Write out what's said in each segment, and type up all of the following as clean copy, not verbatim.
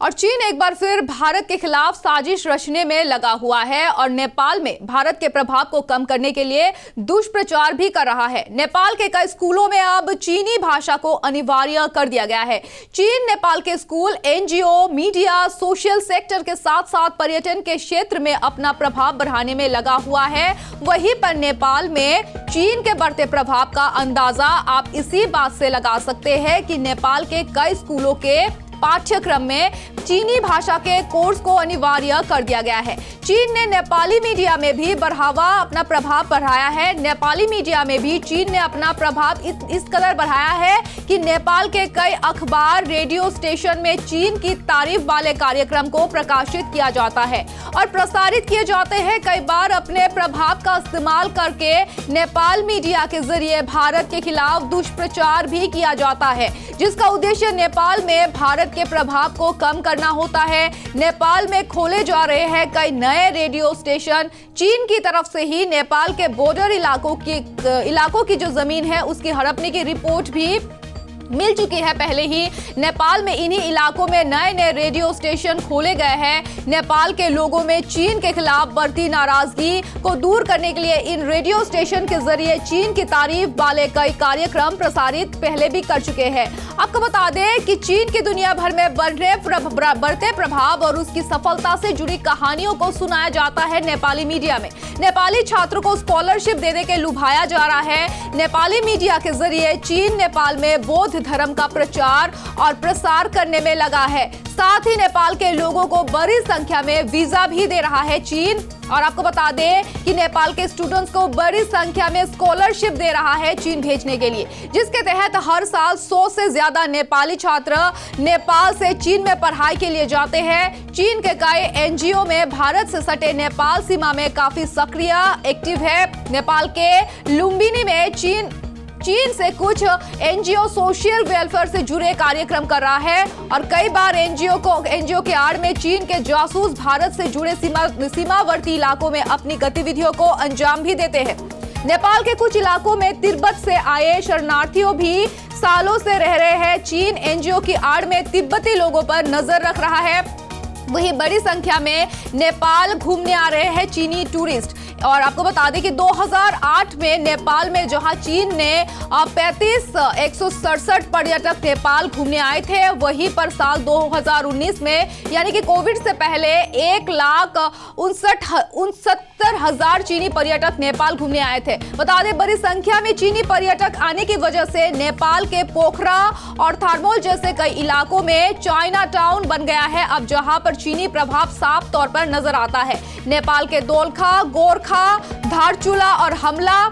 और चीन एक बार फिर भारत के खिलाफ साजिश रचने में लगा हुआ है और नेपाल में भारत के प्रभाव को कम करने के लिए दुष्प्रचार भी कर रहा है। नेपाल के कई स्कूलों में अब चीनी भाषा को अनिवार्य कर दिया गया है। चीन नेपाल के school, NGO, media, social sector के साथ साथ पर्यटन के क्षेत्र में अपना प्रभाव बढ़ाने में लगा हुआ है। वहीं पर नेपाल में चीन के बढ़ते प्रभाव का अंदाजा आप इसी बात से लगा सकते हैं कि नेपाल के कई स्कूलों के पाठ्यक्रम में चीनी भाषा के कोर्स को अनिवार्य कर दिया गया है। चीन ने नेपाली मीडिया में भी अपना प्रभाव बढ़ाया है। नेपाली मीडिया में भी चीन ने अपना प्रभाव इस कदर बढ़ाया है कि नेपाल के कई अखबार, रेडियो स्टेशन में चीन की तारीफ वाले कार्यक्रम को प्रकाशित किया जाता है और प्रसारित किए जाते हैं। कई बार अपने प्रभाव का इस्तेमाल करके नेपाल मीडिया के जरिए भारत के खिलाफ दुष्प्रचार भी किया जाता है, जिसका उद्देश्य नेपाल में भारत के प्रभाव को कम करना होता है। नेपाल में खोले जा रहे हैं कई नए रेडियो स्टेशन। चीन की तरफ से ही नेपाल के बॉर्डर इलाकों की जो जमीन है उसकी हड़पने की रिपोर्ट भी मिल चुकी है। पहले ही नेपाल में इन्हीं इलाकों में नए नए रेडियो स्टेशन खोले गए हैं। नेपाल के लोगों में चीन के खिलाफ बढ़ती नाराजगी को दूर करने के लिए इन रेडियो स्टेशन के जरिए चीन की तारीफ वाले कई कार्यक्रम प्रसारित पहले भी कर चुके हैं। आपको बता दें कि चीन की दुनिया भर में बढ़ते प्रभाव और उसकी सफलता से जुड़ी कहानियों को सुनाया जाता है नेपाली मीडिया में। नेपाली छात्रों को स्कॉलरशिप देने के लुभाया जा रहा है। नेपाली मीडिया के जरिए चीन नेपाल में बौद्ध धर्म का प्रचार और प्रसार करने में लगा है। साथ ही नेपाल के लोगों को बड़ी संख्या में वीजा भी दे रहा है चीन। और आपको बता दें कि नेपाल के स्टूडेंट्स को बड़ी संख्या में स्कॉलरशिप दे रहा है चीन भेजने के लिए, जिसके तहत हर साल 100 से ज्यादा नेपाली छात्र नेपाल से चीन में पढ़ाई के लिए जाते हैं। चीन के कई एनजीओ में भारत से सटे नेपाल सीमा में काफी सक्रिय एक्टिव है। नेपाल के लुम्बिनी में चीन से कुछ एनजीओ सोशल वेलफेयर से जुड़े कार्यक्रम कर रहा है और कई बार एनजीओ के आड़ में चीन के जासूस भारत से जुड़े सीमावर्ती इलाकों में अपनी गतिविधियों को अंजाम भी देते हैं। नेपाल के कुछ इलाकों में तिब्बत से आए शरणार्थियों भी सालों से रह रहे हैं। चीन एनजीओ की आड़ में तिब्बती लोगों पर नजर रख रहा है। वहीं बड़ी संख्या में नेपाल घूमने आ रहे हैं चीनी टूरिस्ट। और आपको बता दें कि 2008 में नेपाल में जहां चीन ने 167 पर्यटक नेपाल घूमने आए थे, वहीं पर साल 2019 में यानी कि कोविड से पहले 1,69,000 चीनी पर्यटक नेपाल घूमने आए थे। बता दें बड़ी संख्या में चीनी पर्यटक आने की वजह से नेपाल के पोखरा और थारमोल जैसे कई इलाकों में चाइना टाउन बन गया है अब, जहां पर चीनी प्रभाव साफ तौर पर नजर आता है। नेपाल के दोलखा, गोरखा, धारचूला और हमला,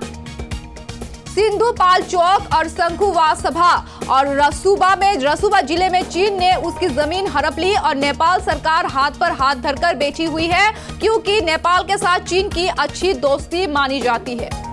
सिंधुपाल चौक और शंकुवासभा और रसूबा जिले में चीन ने उसकी जमीन हड़प ली और नेपाल सरकार हाथ पर हाथ धरकर बैठी हुई है, क्योंकि नेपाल के साथ चीन की अच्छी दोस्ती मानी जाती है।